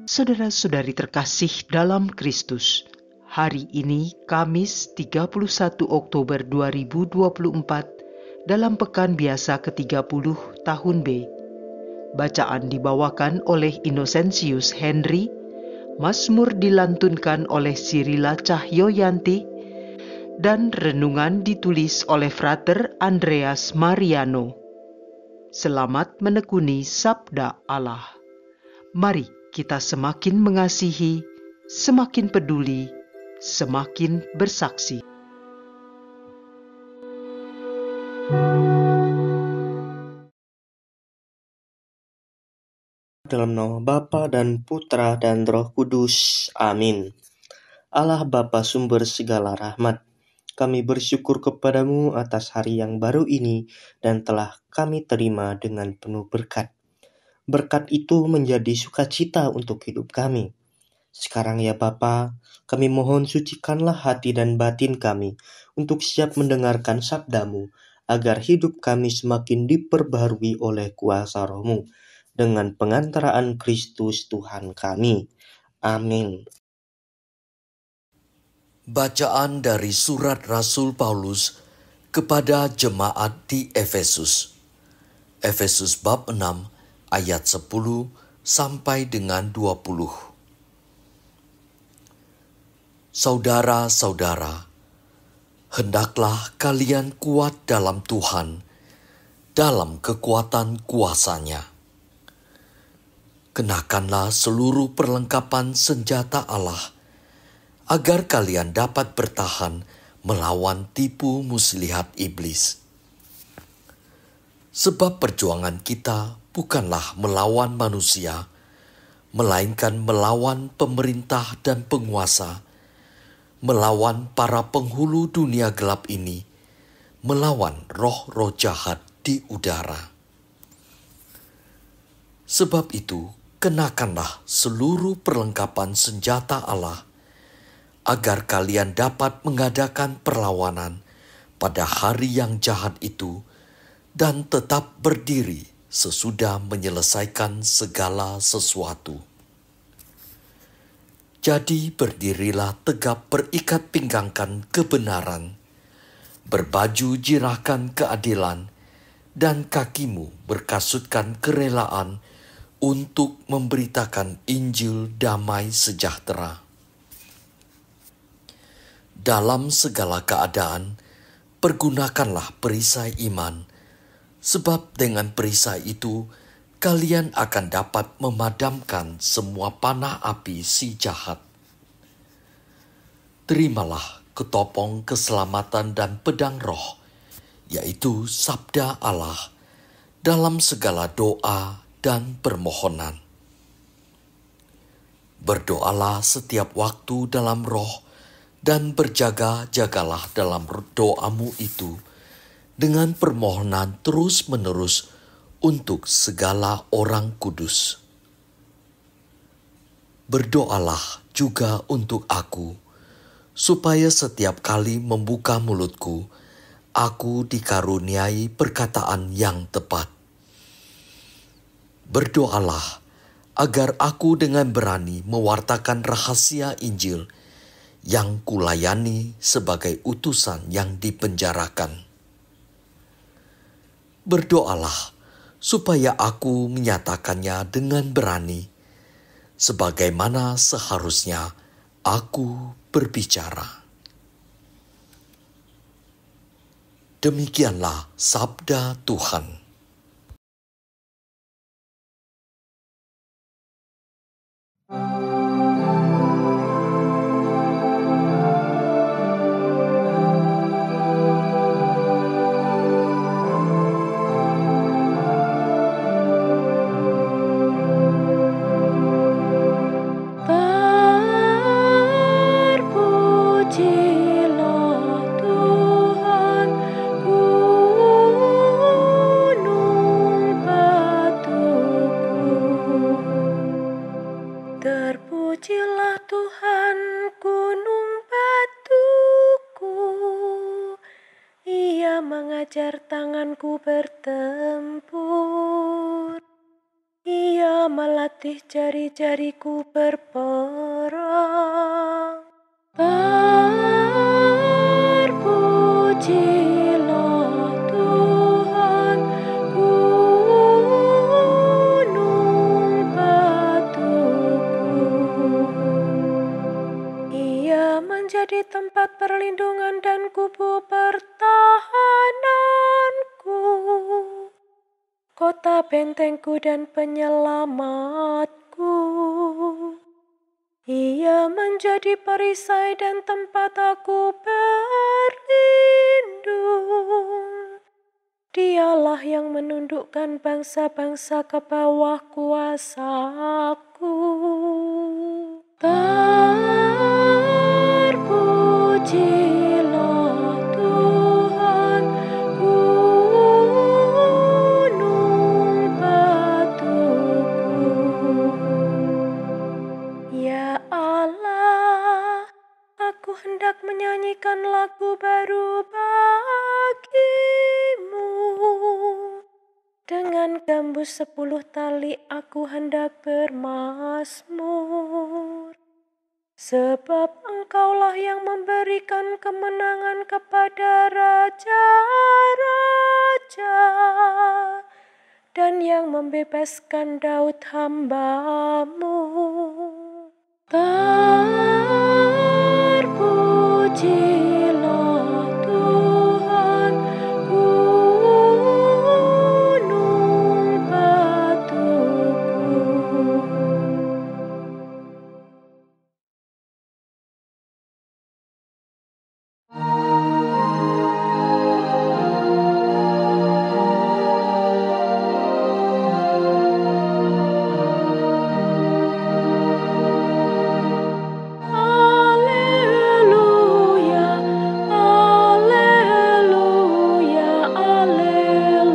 Saudara-saudari terkasih dalam Kristus, hari ini Kamis 31 Oktober 2024 dalam pekan biasa ke-30 tahun B. Bacaan dibawakan oleh Innocentius Henry, Mazmur dilantunkan oleh Sirila Cahyoyanti, dan renungan ditulis oleh Frater Andreas Mariano. Selamat menekuni Sabda Allah. Mari kita semakin mengasihi, semakin peduli, semakin bersaksi. Dalam nama Bapa dan Putra dan Roh Kudus. Amin. Allah Bapa sumber segala rahmat, kami bersyukur kepadamu atas hari yang baru ini dan telah kami terima dengan penuh berkat. Berkat itu menjadi sukacita untuk hidup kami. Sekarang ya Bapa, kami mohon sucikanlah hati dan batin kami untuk siap mendengarkan sabdamu, agar hidup kami semakin diperbaharui oleh kuasa Roh-Mu, dengan pengantaraan Kristus Tuhan kami. Amin. Bacaan dari surat Rasul Paulus kepada jemaat di Efesus. Efesus bab 6 ayat 10 sampai dengan 20. Saudara-saudara, hendaklah kalian kuat dalam Tuhan, dalam kekuatan kuasa-Nya. Kenakanlah seluruh perlengkapan senjata Allah, agar kalian dapat bertahan melawan tipu muslihat iblis. Sebab perjuangan kita bukanlah melawan manusia, melainkan melawan pemerintah dan penguasa, melawan para penghulu dunia gelap ini, melawan roh-roh jahat di udara. Sebab itu, kenakanlah seluruh perlengkapan senjata Allah, agar kalian dapat mengadakan perlawanan pada hari yang jahat itu dan tetap berdiri sesudah menyelesaikan segala sesuatu. Jadi berdirilah tegap, berikat pinggangkan kebenaran, berbaju jirahkan keadilan, dan kakimu berkasutkan kerelaan untuk memberitakan Injil damai sejahtera. Dalam segala keadaan, pergunakanlah perisai iman, sebab dengan perisai itu kalian akan dapat memadamkan semua panah api si jahat. Terimalah ketopong keselamatan dan pedang roh, yaitu sabda Allah, dalam segala doa dan permohonan. Berdoalah setiap waktu dalam roh, dan berjaga-jagalah dalam doamu itu, dengan permohonan terus-menerus untuk segala orang kudus. Berdoalah juga untuk aku, supaya setiap kali membuka mulutku, aku dikaruniai perkataan yang tepat. Berdoalah agar aku dengan berani mewartakan rahasia Injil yang kulayani sebagai utusan yang dipenjarakan. Berdoalah supaya aku menyatakannya dengan berani, sebagaimana seharusnya aku berbicara. Demikianlah sabda Tuhan. Terpujilah Tuhan gunung batuku, Ia mengajar tanganku bertempur, Ia melatih jari-jariku berperang. Terpujilah Tuhan, gunung batuku. Ia menjadi tempat perlindungan dan kubu pertahananku, kota bentengku dan penyelamatku. Ia menjadi perisai dan tempat aku berlindung. Dialah yang menundukkan bangsa-bangsa ke bawah kuasaku. Terpujilah Tuhan, gunung batuku. Ya Allah, aku hendak menyanyikan lagu baru bagimu. Dengan gambus 10 tali aku hendak bermazmur. Sebab Engkaulah yang memberikan kemenangan kepada raja-raja dan yang membebaskan Daud hamba-Mu. Terpujilah Tuhan, gunung batuku. Alleluia, alleluia, alleluia.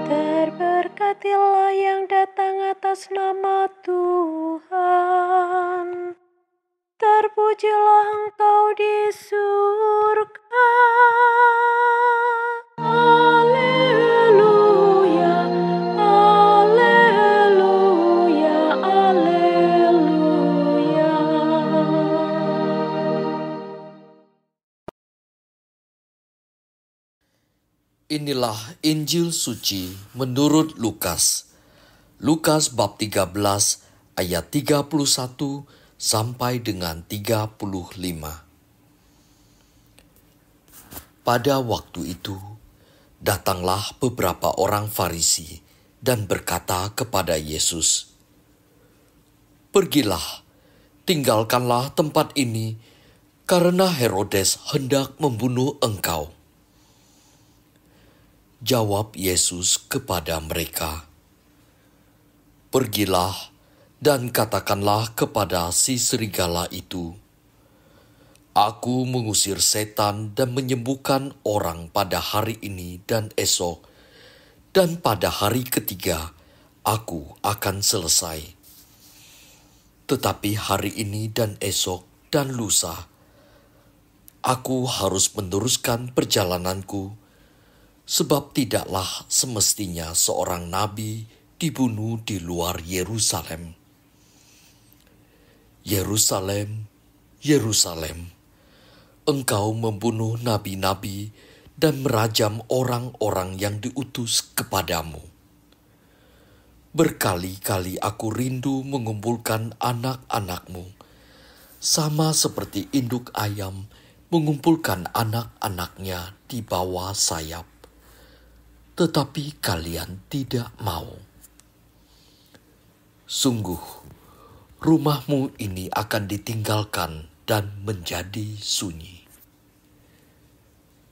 Terberkatilah yang datang atas nama Tuhan. Terpujilah Engkau di surga. Alleluia, alleluia, alleluia. Inilah Injil suci menurut Lukas. Lukas bab 13 ayat 31 sampai dengan 35. Pada waktu itu, datanglah beberapa orang Farisi dan berkata kepada Yesus, "Pergilah, tinggalkanlah tempat ini, karena Herodes hendak membunuh engkau." Jawab Yesus kepada mereka, "Pergilah dan katakanlah kepada si serigala itu, Aku mengusir setan dan menyembuhkan orang pada hari ini dan esok, dan pada hari ketiga aku akan selesai. Tetapi hari ini dan esok dan lusa, aku harus meneruskan perjalananku, sebab tidaklah semestinya seorang nabi dibunuh di luar Yerusalem. Yerusalem, Yerusalem, engkau membunuh nabi-nabi dan merajam orang-orang yang diutus kepadamu. Berkali-kali aku rindu mengumpulkan anak-anakmu, sama seperti induk ayam mengumpulkan anak-anaknya di bawah sayap. Tetapi kalian tidak mau. Sungguh, rumahmu ini akan ditinggalkan dan menjadi sunyi.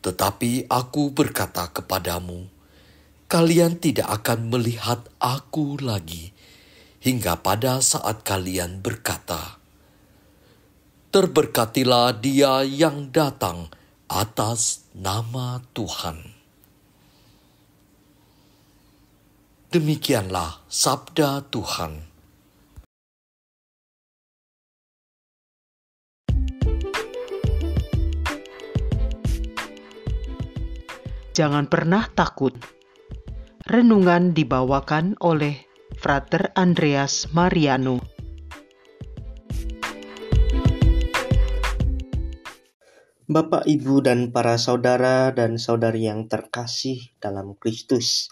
Tetapi aku berkata kepadamu, kalian tidak akan melihat aku lagi, hingga pada saat kalian berkata, terberkatilah dia yang datang atas nama Tuhan. Demikianlah sabda Tuhan. Jangan pernah takut. Renungan dibawakan oleh Frater Andreas Mariano. Bapak, Ibu, dan para saudara dan saudari yang terkasih dalam Kristus,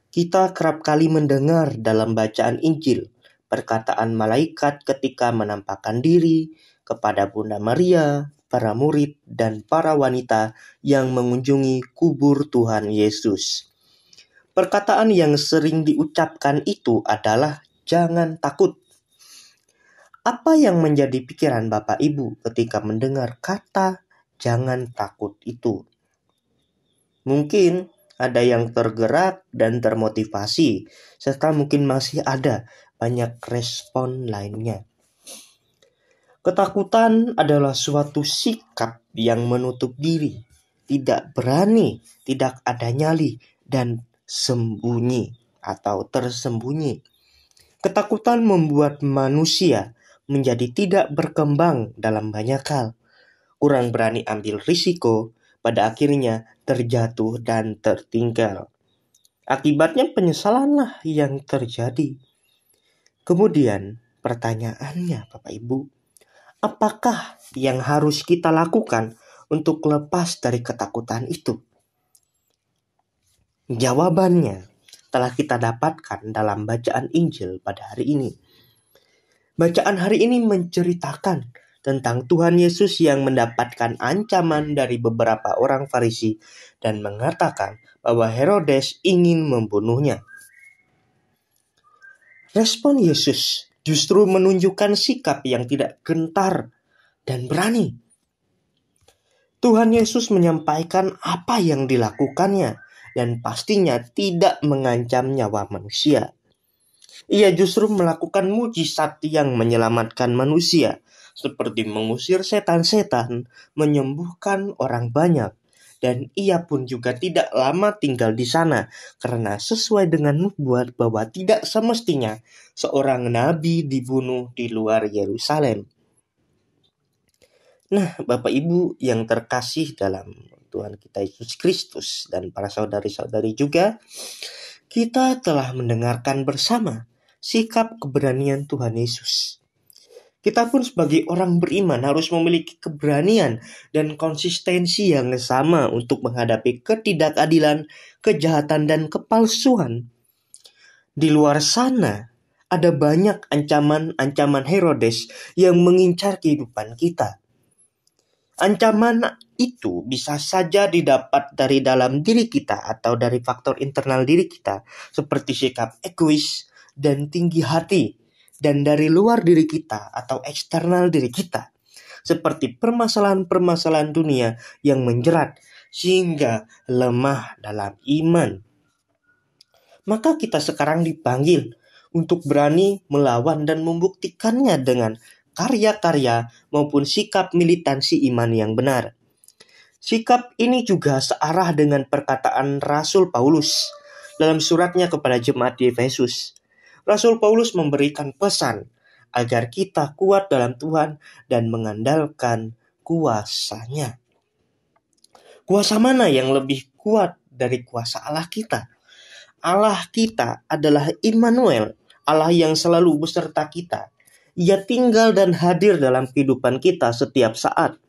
kita kerap kali mendengar dalam bacaan Injil perkataan malaikat ketika menampakkan diri kepada Bunda Maria, para murid, dan para wanita yang mengunjungi kubur Tuhan Yesus. Perkataan yang sering diucapkan itu adalah jangan takut. Apa yang menjadi pikiran Bapak Ibu ketika mendengar kata jangan takut itu? Mungkin ada yang tergerak dan termotivasi, serta mungkin masih ada banyak respon lainnya. Ketakutan adalah suatu sikap yang menutup diri, tidak berani, tidak ada nyali, dan sembunyi atau tersembunyi. Ketakutan membuat manusia menjadi tidak berkembang dalam banyak hal, kurang berani ambil risiko, pada akhirnya terjatuh dan tertinggal. Akibatnya penyesalanlah yang terjadi. Kemudian pertanyaannya Bapak Ibu, apakah yang harus kita lakukan untuk lepas dari ketakutan itu? Jawabannya telah kita dapatkan dalam bacaan Injil pada hari ini. Bacaan hari ini menceritakan tentang Tuhan Yesus yang mendapatkan ancaman dari beberapa orang Farisi dan mengatakan bahwa Herodes ingin membunuhnya. Respon Yesus justru menunjukkan sikap yang tidak gentar dan berani. Tuhan Yesus menyampaikan apa yang dilakukannya dan pastinya tidak mengancam nyawa manusia. Ia justru melakukan mujizat yang menyelamatkan manusia, seperti mengusir setan-setan, menyembuhkan orang banyak, dan ia pun juga tidak lama tinggal di sana, karena sesuai dengan nubuat bahwa tidak semestinya seorang nabi dibunuh di luar Yerusalem. Nah, Bapak Ibu yang terkasih dalam Tuhan kita Yesus Kristus dan para saudari-saudari juga, kita telah mendengarkan bersama sikap keberanian Tuhan Yesus. Kita pun sebagai orang beriman harus memiliki keberanian dan konsistensi yang sama untuk menghadapi ketidakadilan, kejahatan, dan kepalsuan. Di luar sana, ada banyak ancaman-ancaman Herodes yang mengincar kehidupan kita. Ancaman itu bisa saja didapat dari dalam diri kita atau dari faktor internal diri kita, seperti sikap egois dan tinggi hati, dan dari luar diri kita atau eksternal diri kita, seperti permasalahan-permasalahan dunia yang menjerat sehingga lemah dalam iman. Maka kita sekarang dipanggil untuk berani melawan dan membuktikannya dengan karya-karya maupun sikap militansi iman yang benar. Sikap ini juga searah dengan perkataan Rasul Paulus dalam suratnya kepada jemaat di Efesus. Rasul Paulus memberikan pesan agar kita kuat dalam Tuhan dan mengandalkan kuasa-Nya. Kuasa mana yang lebih kuat dari kuasa Allah kita? Allah kita adalah Immanuel, Allah yang selalu beserta kita. Ia tinggal dan hadir dalam kehidupan kita setiap saat.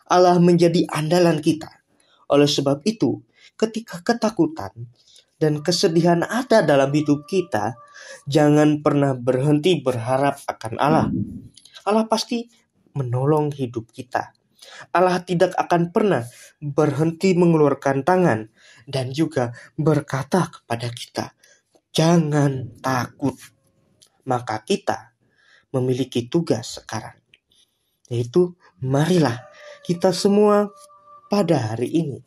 Allah menjadi andalan kita. Oleh sebab itu, ketika ketakutan dan kesedihan ada dalam hidup kita, jangan pernah berhenti berharap akan Allah. Allah pasti menolong hidup kita. Allah tidak akan pernah berhenti mengeluarkan tangan dan juga berkata kepada kita, jangan takut. Maka kita memiliki tugas sekarang, yaitu marilah kita semua pada hari ini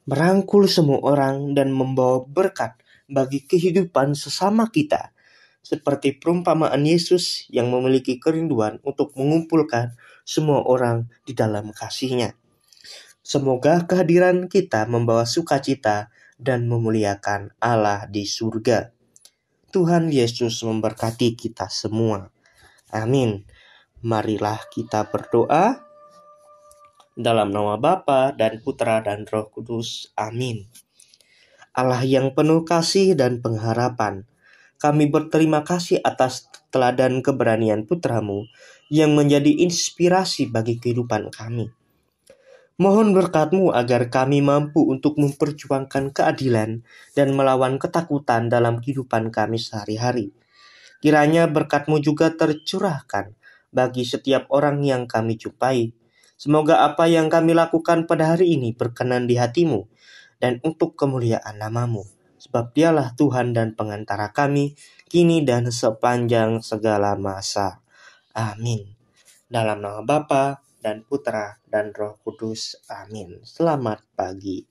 merangkul semua orang dan membawa berkat bagi kehidupan sesama kita, seperti perumpamaan Yesus yang memiliki kerinduan untuk mengumpulkan semua orang di dalam kasih-Nya. Semoga kehadiran kita membawa sukacita dan memuliakan Allah di surga. Tuhan Yesus memberkati kita semua. Amin. Marilah kita berdoa dalam nama Bapa dan Putra dan Roh Kudus. Amin. Allah yang penuh kasih dan pengharapan. Kami berterima kasih atas teladan keberanian putra-Mu yang menjadi inspirasi bagi kehidupan kami. Mohon berkat-Mu agar kami mampu untuk memperjuangkan keadilan dan melawan ketakutan dalam kehidupan kami sehari-hari. Kiranya berkat-Mu juga tercurahkan bagi setiap orang yang kami jumpai. Semoga apa yang kami lakukan pada hari ini berkenan di hati-Mu dan untuk kemuliaan nama-Mu. Sebab Dialah Tuhan dan pengantara kami, kini dan sepanjang segala masa. Amin. Dalam nama Bapa dan Putra dan Roh Kudus. Amin. Selamat pagi.